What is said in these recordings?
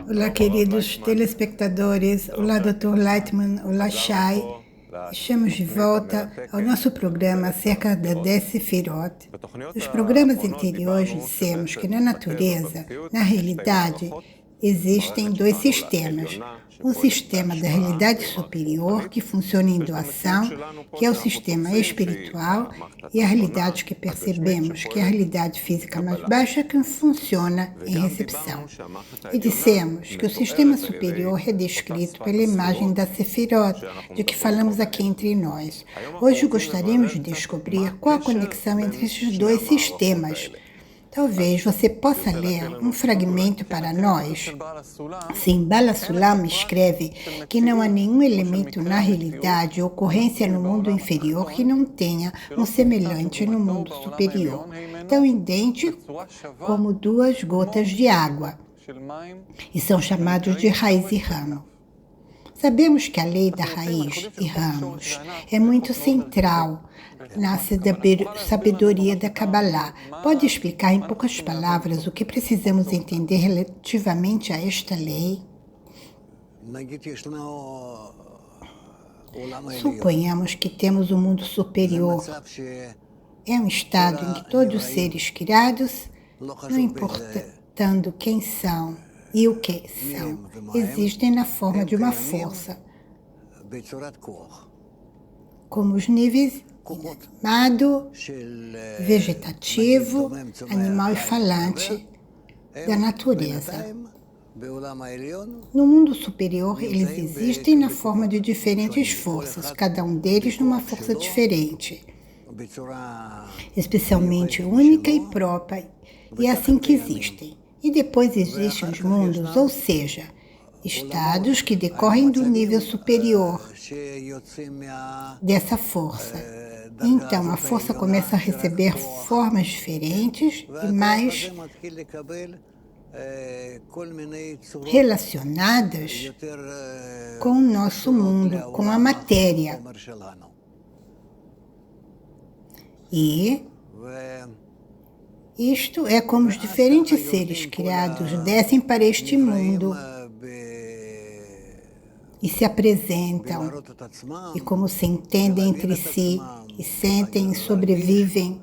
Olá, queridos telespectadores. Olá, Dr. Lightman. Olá, Shai. Estamos de volta ao nosso programa acerca da 10 Sefirot. Nos programas anteriores dissemos que na natureza, na realidade, existem dois sistemas. Um sistema da realidade superior, que funciona em doação, que é o sistema espiritual, e a realidade que percebemos, que é a realidade física mais baixa, que funciona em recepção. E dissemos que o sistema superior é descrito pela imagem da Sefirot, de que falamos aqui entre nós. Hoje gostaríamos de descobrir qual a conexão entre esses dois sistemas. Talvez você possa ler um fragmento para nós. Sim, Bala Sulam escreve que não há nenhum elemento na realidade ou ocorrência no mundo inferior que não tenha um semelhante no mundo superior, tão idêntico como duas gotas de água, e são chamados de raiz e ramo. Sabemos que a lei da raiz e ramos é muito central na sabedoria da Kabbalah. Pode explicar em poucas palavras o que precisamos entender relativamente a esta lei? Suponhamos que temos um mundo superior. É um estado em que todos os seres criados, não importando quem são e o que são, existem na forma de uma força, como os níveis inanimado, vegetativo, animal e falante da natureza. No mundo superior, eles existem na forma de diferentes forças, cada um deles numa força diferente, especialmente única e própria, e é assim que existem. E depois existem os mundos, ou seja, estados que decorrem do nível superior dessa força. Então, a força começa a receber formas diferentes e mais relacionadas com o nosso mundo, com a matéria. E isto é como os diferentes seres criados descem para este mundo e se apresentam, e como se entendem entre si, e sentem e sobrevivem.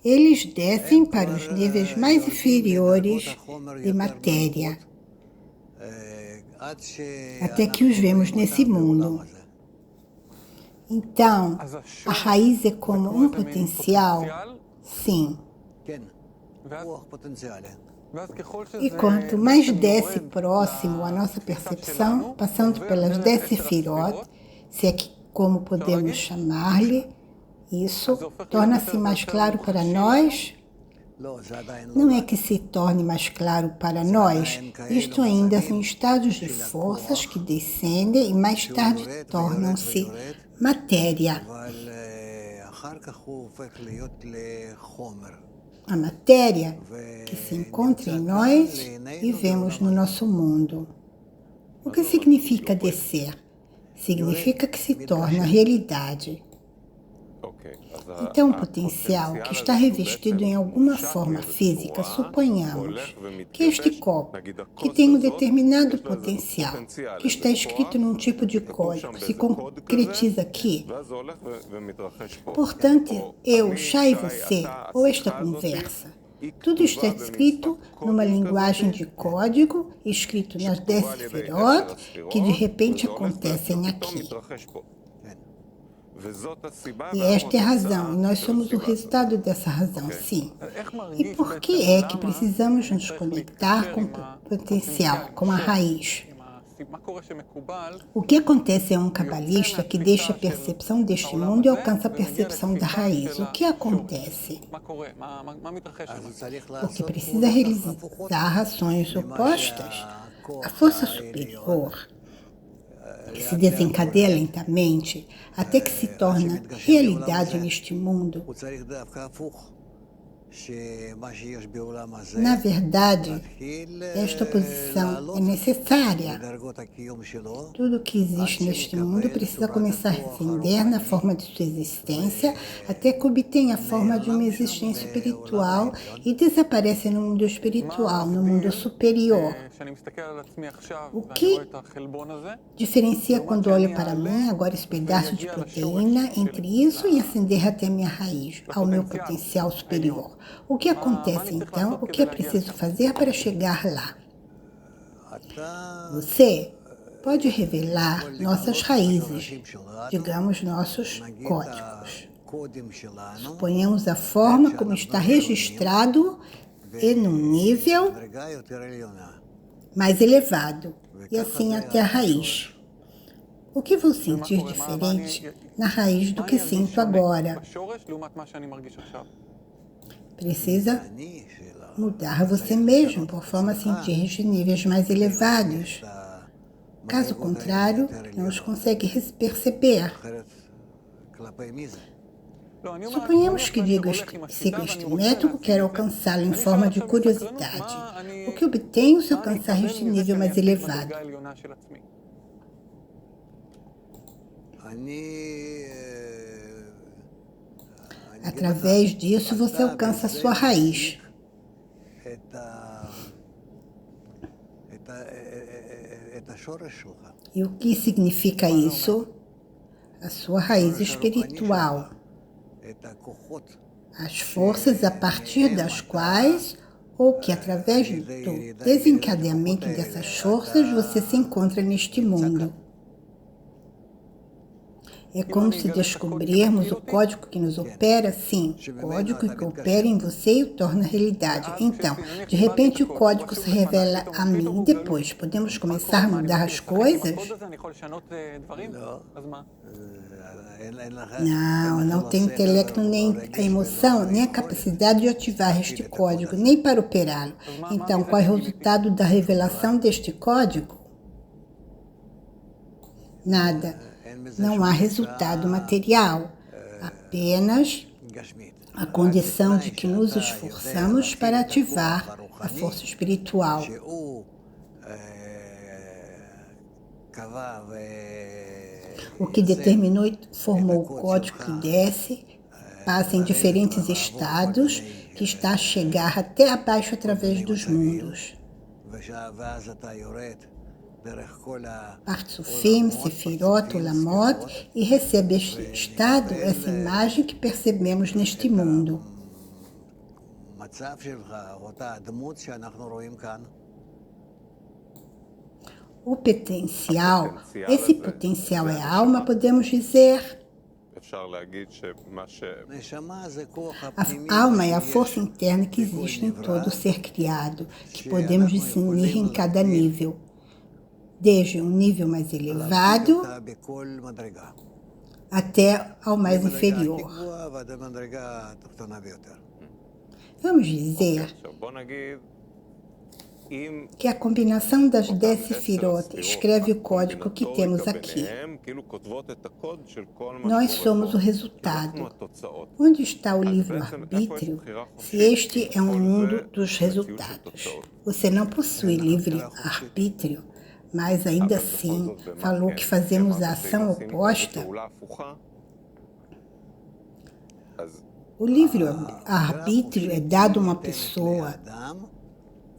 Eles descem para os níveis mais inferiores de matéria, até que os vemos nesse mundo. Então, a raiz é como um potencial? Sim. E quanto mais desce próximo à nossa percepção, passando pelas 10 Sefirot, se é que como podemos chamar-lhe, isso torna-se mais claro para nós? Não é que se torne mais claro para nós, isto ainda são estados de forças que descendem e mais tarde tornam-se matéria. A matéria que se encontra em nós e vemos no nosso mundo. O que significa descer? Significa que se torna realidade. Então, o potencial que está revestido em alguma forma física, suponhamos que este copo, que tem um determinado potencial, que está escrito num tipo de código, se concretiza aqui. Portanto, eu, Shai e você, ou esta conversa, tudo está escrito numa linguagem de código, escrito nas 10 Sefirot, que de repente acontecem aqui. E esta é a razão, e nós somos o resultado dessa razão, sim. E por que é que precisamos nos conectar com o potencial, com a raiz? O que acontece é um cabalista que deixa a percepção deste mundo e alcança a percepção da raiz. O que acontece? Porque precisa realizar ações opostas. A força superior, que se desencadeia lentamente, até que se torna realidade neste mundo, Na verdade, esta posição é necessária. Tudo que existe neste mundo precisa começar a ascender na forma de sua existência, até que obtenha a forma de uma existência espiritual e desaparece no mundo espiritual, no mundo superior. O que diferencia quando olho para mim, agora esse pedaço de proteína, entre isso e ascender até a minha raiz, ao meu potencial superior? O que acontece então? O que é preciso fazer para chegar lá? Você pode revelar nossas raízes, digamos, nossos códigos. Suponhamos a forma como está registrado e num nível mais elevado, e assim até a raiz. O que vou sentir diferente na raiz do que sinto agora? Precisa mudar você mesmo, por forma a sentir de níveis mais elevados. Caso contrário, não os consegue perceber. Suponhamos que siga este método, quero alcançá-lo em forma de curiosidade. O que obtenho se alcançar este nível mais elevado? Através disso, você alcança a sua raiz. E o que significa isso? A sua raiz espiritual. As forças a partir das quais, ou que através do desencadeamento dessas forças, você se encontra neste mundo. É como se descobrirmos o código que nos opera, sim, o código que opera em você e o torna realidade. Então, de repente o código se revela a mim e depois podemos começar a mudar as coisas? Não tem intelecto, nem a emoção, nem a capacidade de ativar este código, nem para operá-lo. Então, qual é o resultado da revelação deste código? Nada. Não há resultado material, apenas a condição de que nos esforçamos para ativar a força espiritual. O que determinou e formou o código que desce, passa em diferentes estados, que está a chegar até abaixo através dos mundos. Partsufim, Sefirot, Olamot, e recebe este estado, essa imagem que percebemos neste mundo. O potencial, esse potencial é a alma, podemos dizer. A alma é a força interna que existe em todo ser criado, que podemos discernir em cada nível. Desde um nível mais elevado até ao mais inferior. Vamos dizer que a combinação das 10 Sefirot escreve o código que temos aqui. Nós somos o resultado. Onde está o livre-arbítrio, se este é um mundo dos resultados? Você não possui livre-arbítrio, mas ainda assim falou que fazemos a ação oposta. O livre-arbítrio é dado a uma pessoa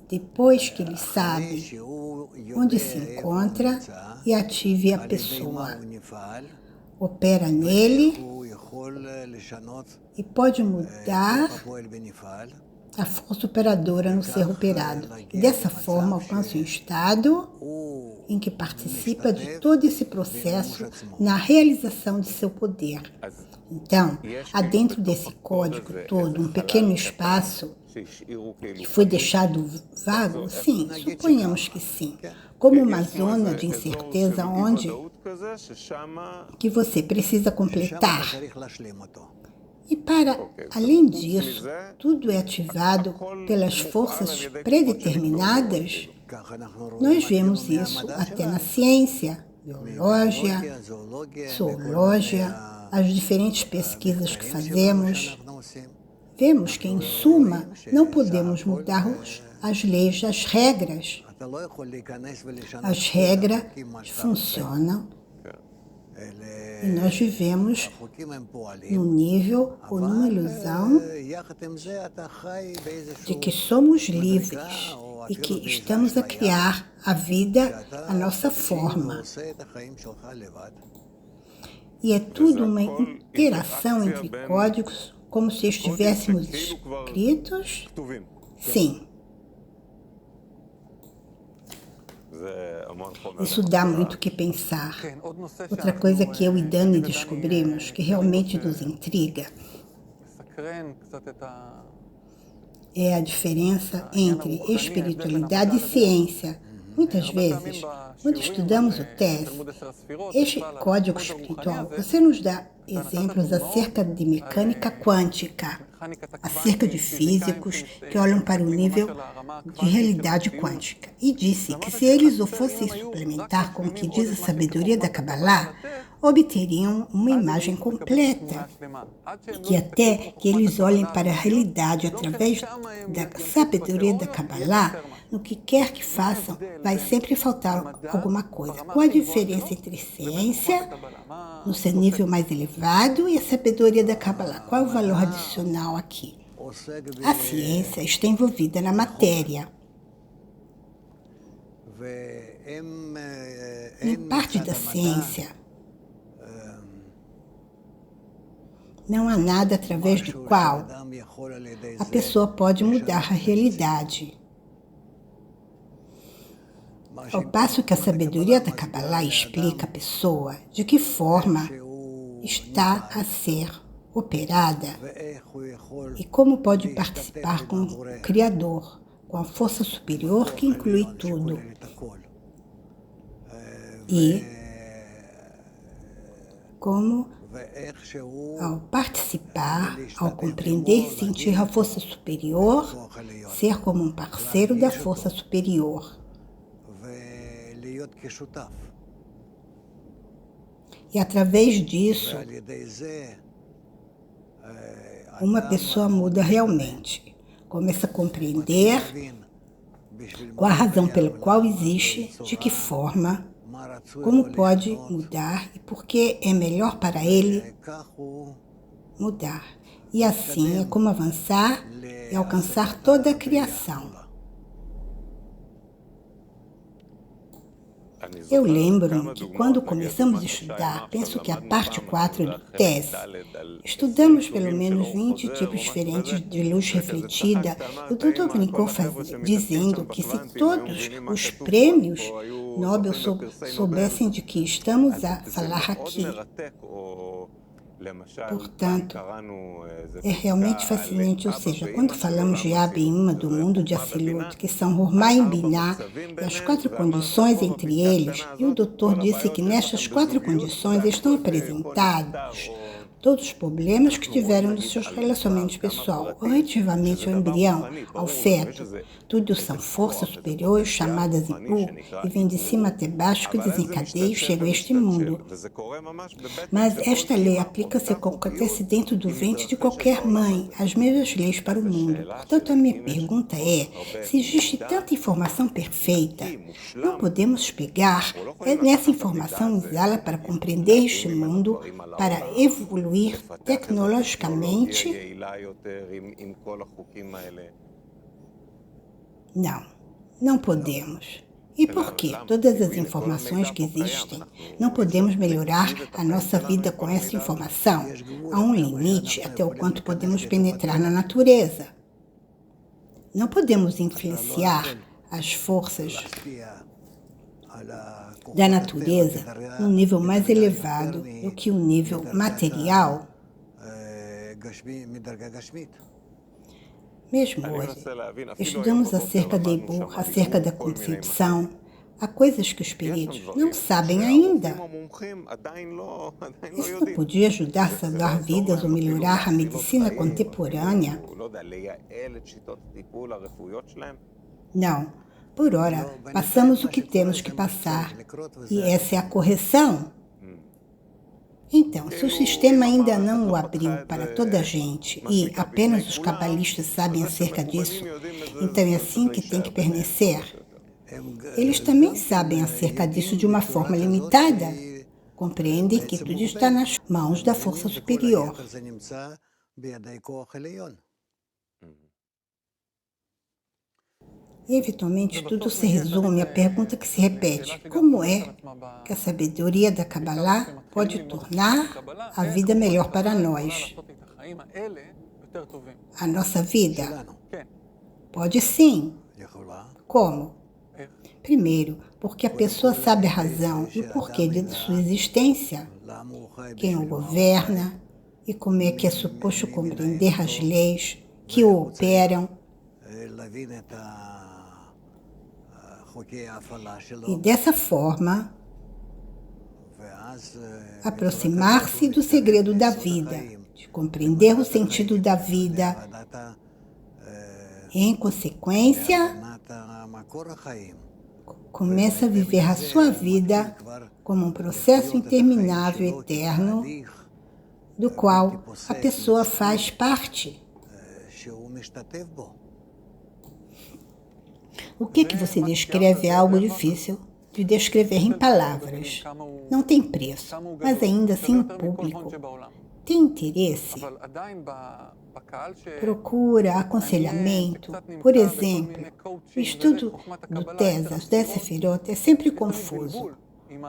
depois que ele sabe onde se encontra e ative a pessoa. Opera nele e pode mudar a força operadora no ser operado. E dessa forma alcança um estado em que participa de todo esse processo na realização de seu poder. Então, há dentro desse código todo um pequeno espaço que foi deixado vago? Sim, suponhamos que sim. Como uma zona de incerteza onde que você precisa completar. E além disso, tudo é ativado pelas forças predeterminadas. Nós vemos isso até na ciência, biológia, zoológia, as diferentes pesquisas que fazemos. vemos que, em suma, não podemos mudar as leis, as regras. As regras funcionam e nós vivemos num nível ou numa ilusão de que somos livres e que estamos a criar a vida à nossa forma. E é tudo uma interação entre códigos, como se estivéssemos escritos? Sim. Isso dá muito o que pensar. Outra coisa que eu e Dani descobrimos, que realmente nos intriga, é a diferença entre espiritualidade e ciência. Muitas vezes, quando estudamos o TES, este código espiritual, você nos dá exemplos acerca de mecânica quântica, acerca de físicos que olham para o nível de realidade quântica. E disse que se eles o fossem suplementar com o que diz a sabedoria da Kabbalah, obteriam uma imagem completa. E até que eles olhem para a realidade através da sabedoria da Kabbalah, no que quer que façam, vai sempre faltar alguma coisa. Qual a diferença entre ciência, no seu nível mais elevado, e a sabedoria da Kabbalah? Qual é o valor adicional aqui? A ciência está envolvida na matéria. Em parte da ciência, não há nada através do qual a pessoa pode mudar a realidade. Ao passo que a sabedoria da Kabbalah explica à pessoa de que forma está a ser operada e como pode participar com o Criador, com a força superior que inclui tudo. E como, ao participar, ao compreender e sentir a força superior, ser como um parceiro da força superior. E através disso, uma pessoa muda realmente. Começa a compreender qual a razão pela qual existe, de que forma, como pode mudar e por que é melhor para ele mudar. E assim é como avançar e alcançar toda a criação. Eu lembro que quando começamos a estudar, penso que a parte 4 do TES, estudamos pelo menos 20 tipos diferentes de luz refletida. O Dr. brincou dizendo que se todos os prêmios Nobel soubessem de que estamos a falar aqui, portanto, é realmente fascinante. Ou seja, quando falamos de Abba e Ima do mundo de Atsilut, que são Hormá e Biná, e as 4 condições entre eles, e o doutor disse que nestas 4 condições estão apresentados todos os problemas que tiveram nos seus relacionamentos pessoais, relativamente ao embrião, ao feto. Tudo são forças superiores chamadas Ibu, e vêm de cima até baixo que desencadeiam e chegam a este mundo. Mas esta lei aplica-se ao que acontece dentro do ventre de qualquer mãe, as mesmas leis para o mundo. Portanto, a minha pergunta é, se existe tanta informação perfeita, não podemos pegar nessa informação e usá-la para compreender este mundo, para evoluir tecnologicamente? Não podemos. E por que todas as informações que existem, não podemos melhorar a nossa vida com essa informação? Há um limite até o quanto podemos penetrar na natureza. Não podemos influenciar as forças da natureza num nível mais elevado do que o nível material. Mesmo hoje, estudamos acerca de Ibu, acerca da concepção. Há coisas que os peritos não sabem ainda. Isso não podia ajudar a salvar vidas ou melhorar a medicina contemporânea? Não. Por ora, passamos o que temos que passar, e essa é a correção. Então, se o sistema ainda não o abriu para toda a gente e apenas os cabalistas sabem acerca disso, então é assim que tem que permanecer? Eles também sabem acerca disso de uma forma limitada. Compreendem que tudo está nas mãos da força superior. E, eventualmente, tudo se resume à pergunta que se repete: como é que a sabedoria da Kabbalah pode tornar a vida melhor para nós? A nossa vida? Pode sim. Como? Primeiro, porque a pessoa sabe a razão e o porquê de sua existência, quem o governa e como é que é suposto compreender as leis que o operam. E dessa forma, aproximar-se do segredo da vida, de compreender o sentido da vida, e, em consequência, começa a viver a sua vida como um processo interminável e eterno, do qual a pessoa faz parte. O que você descreve é algo difícil de descrever em palavras. Não tem preço, mas ainda assim o público tem interesse, procura aconselhamento. Por exemplo, o estudo do Tesa, as 10 Sefirot, é sempre confuso.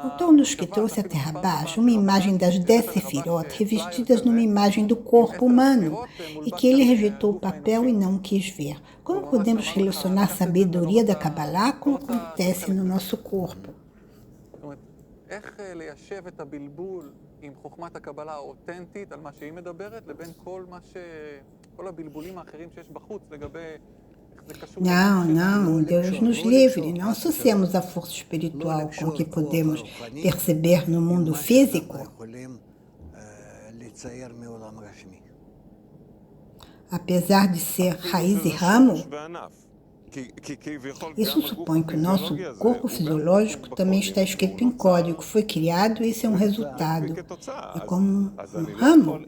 Contou-nos que trouxe à terra abaixo uma imagem das 10 Sefirot revestidas numa imagem do corpo humano e que ele rejeitou o papel e não quis ver. Como podemos relacionar a sabedoria da Kabbalah com o que acontece no nosso corpo? עם חוכמת הקבלה האותנטית על מה שהיא מדברת לבין כל הבלבולים האחרים שיש בחוץ לגבי איך זה קשור. Não, Deus nos livre. Não associamos a força espiritual com o que podemos perceber no mundo físico. Apesar de ser raiz e ramo, isso supõe que o nosso corpo fisiológico também está escrito em código, foi criado e isso é um resultado. É como um ramo.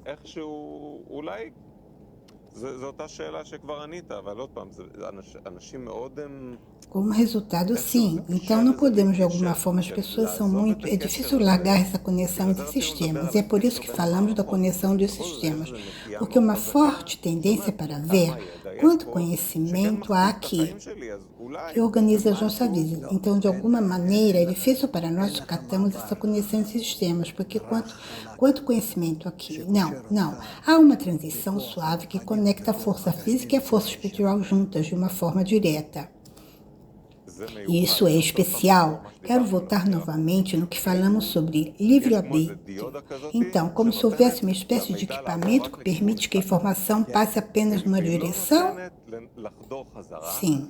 Como resultado, sim. Então, não podemos, de alguma forma, as pessoas são muito... É difícil largar essa conexão entre sistemas. E é por isso que falamos da conexão dos sistemas. Porque uma forte tendência para ver quanto conhecimento há aqui, que organiza a nossa vida. Então, de alguma maneira, é difícil para nós captarmos essa conexão entre sistemas, porque quanto conhecimento aqui? Não. Há uma transição suave que conecta a força física e a força espiritual juntas de uma forma direta. E isso é especial. Quero voltar novamente no que falamos sobre livre-arbítrio. Então, como se houvesse uma espécie de equipamento que permite que a informação passe apenas numa direção? Sim.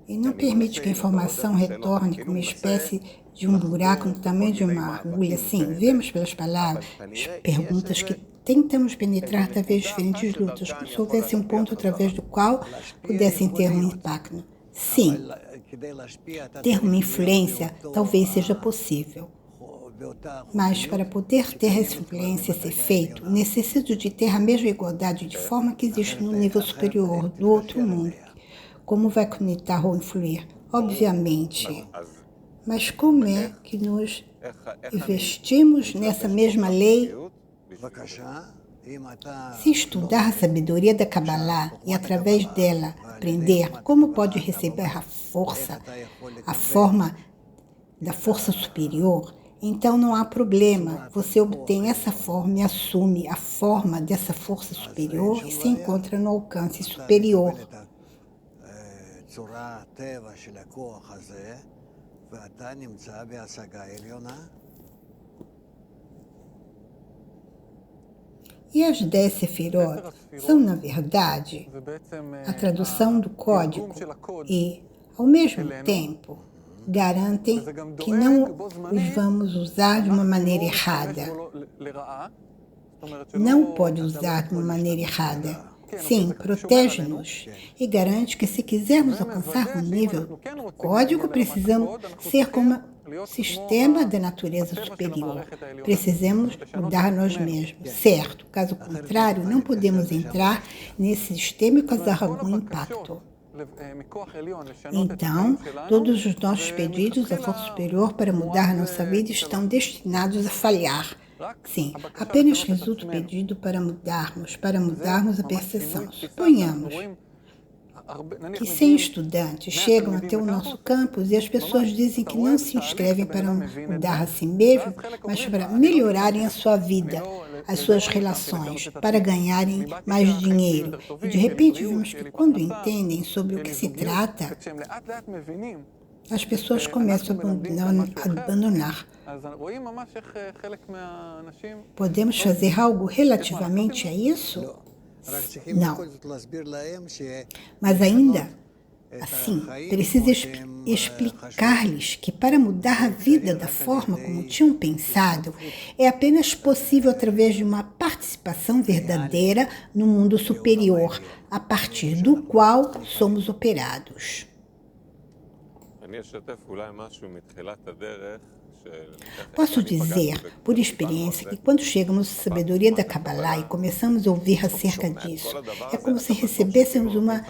E não permite que a informação retorne como uma espécie de um buraco no tamanho de uma agulha. Sim, vemos pelas palavras, perguntas que tentamos penetrar através de diferentes lutas, como se houvesse um ponto através do qual pudessem ter um impacto. Sim, ter uma influência talvez seja possível. Mas para poder ter essa influência, esse efeito, necessito de ter a mesma igualdade de forma que existe no nível superior do outro mundo. Como vai conectar ou influir? Obviamente. Mas como é que nos investimos nessa mesma lei? Se estudar a sabedoria da Kabbalah e através dela aprender como pode receber a forma da força superior, então não há problema. Você obtém essa forma e assume a forma dessa força superior e se encontra no alcance superior. E as 10 Sefirot são, na verdade, a tradução do código e, ao mesmo tempo, garantem que não os vamos usar de uma maneira errada. Não pode usar de uma maneira errada. Sim, protege-nos e garante que se quisermos alcançar um nível do código, precisamos ser como o sistema da natureza superior. Precisamos mudar nós mesmos, certo? Caso contrário, não podemos entrar nesse sistema e causar algum impacto. Então, todos os nossos pedidos à força superior para mudar nossa vida estão destinados a falhar. Sim, apenas resulta o pedido para mudarmos a percepção. Suponhamos que 100 estudantes chegam até o nosso campus e as pessoas dizem que não se inscrevem para mudar a si mesmo, mas para melhorarem a sua vida, as suas relações, para ganharem mais dinheiro. E de repente vimos que quando entendem sobre o que se trata, as pessoas começam a abandonar. Podemos fazer algo relativamente a isso? Não. Mas ainda assim, precisa explicar-lhes que para mudar a vida da forma como tinham pensado, é apenas possível através de uma participação verdadeira no mundo superior, a partir do qual somos operados. Posso dizer, por experiência, que quando chegamos à sabedoria da Kabbalah e começamos a ouvir acerca disso, é como se recebêssemos uma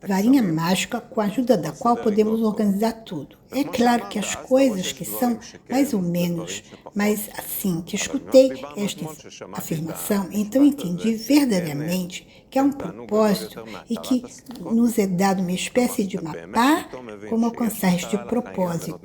varinha mágica com a ajuda da qual podemos organizar tudo. É claro que as coisas que são mais ou menos, mas assim que escutei esta afirmação, então entendi verdadeiramente que há um propósito e que nos é dado uma espécie de mapa como alcançar este propósito.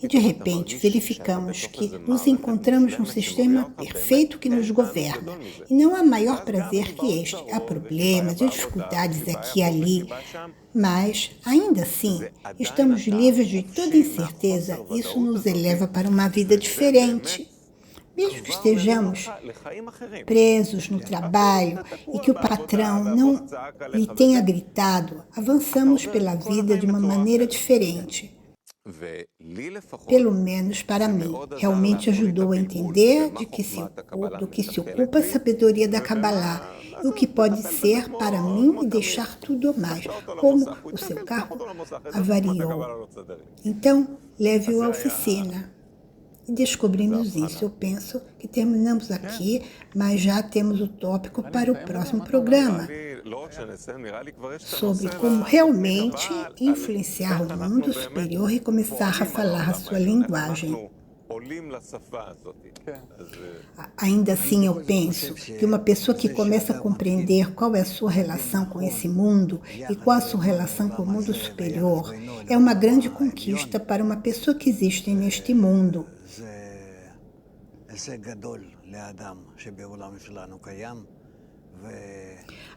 E de repente verificamos que nos encontramos num sistema perfeito que nos governa. E não há maior prazer que este. Há problemas e dificuldades aqui e ali, mas, ainda assim, estamos livres de toda incerteza. Isso nos eleva para uma vida diferente. Mesmo que estejamos presos no trabalho e que o patrão não lhe tenha gritado, avançamos pela vida de uma maneira diferente. Pelo menos para mim, realmente ajudou a entender do que se ocupa a sabedoria da Kabbalah e o que pode ser para mim e deixar tudo mais, como o seu carro avariou. Então, leve-o à oficina. E descobrimos isso. Eu penso que terminamos aqui, mas já temos o tópico para o próximo programa, sobre como realmente influenciar o mundo superior e começar a falar a sua linguagem. Ainda assim, eu penso que uma pessoa que começa a compreender qual é a sua relação com esse mundo e qual a sua relação com o mundo superior é uma grande conquista para uma pessoa que existe neste mundo.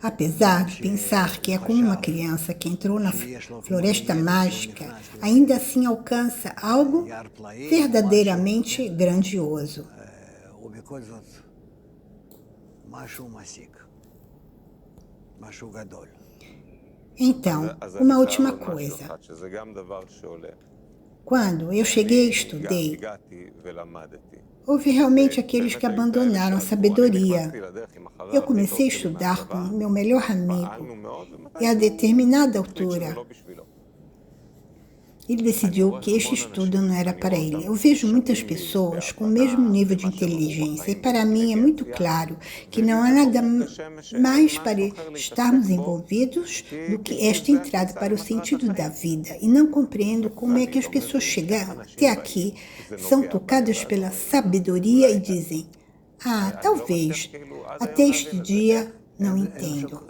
Apesar de pensar que é como uma criança que entrou na floresta mágica, ainda assim alcança algo verdadeiramente grandioso. Então, uma última coisa. Quando eu cheguei e estudei, houve realmente aqueles que abandonaram a sabedoria. Eu comecei a estudar com meu melhor amigo e a determinada altura ele decidiu que este estudo não era para ele. Eu vejo muitas pessoas com o mesmo nível de inteligência e para mim é muito claro que não há nada mais para estarmos envolvidos do que esta entrada para o sentido da vida. E não compreendo como é que as pessoas chegam até aqui, são tocadas pela sabedoria e dizem: talvez, até este dia não entendo.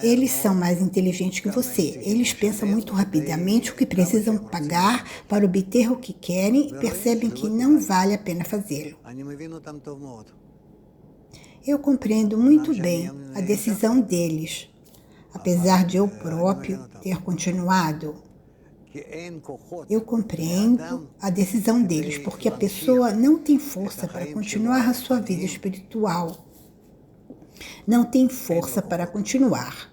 Eles são mais inteligentes que você. Eles pensam muito rapidamente o que precisam pagar para obter o que querem e percebem que não vale a pena fazê-lo. Eu compreendo muito bem a decisão deles, apesar de eu próprio ter continuado. Eu compreendo a decisão deles, porque a pessoa não tem força para continuar a sua vida espiritual. Não tem força para continuar.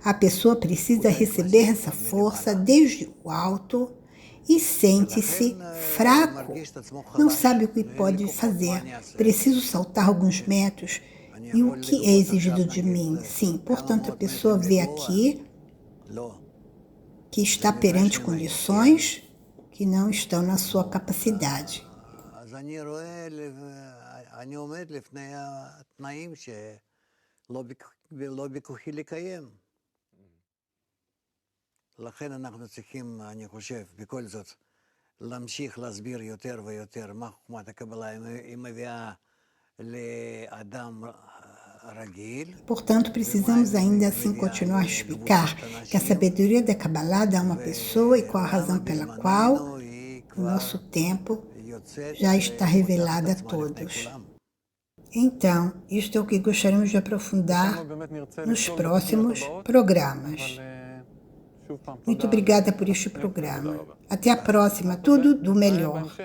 A pessoa precisa receber essa força desde o alto e sente-se fraco, não sabe o que pode fazer, preciso saltar alguns metros, e o que é exigido de mim? Sim, portanto, a pessoa vê aqui que está perante condições que não estão na sua capacidade. לכן אנחנו צריכים, אני חושב, בכל זאת, להמשיך להסביר יותר ויותר מה חוכמת הקבלה היא מביאה לאדם רגיל. Portanto, precisamos ainda assim continuar a explicar que a sabedoria da Kabbalah dá a uma pessoa e qual a razão pela qual o nosso tempo já está revelada a todos. Então, isto é o que gostaríamos de aprofundar nos próximos programas. Muito obrigada por este programa. Até a próxima. Tudo do melhor.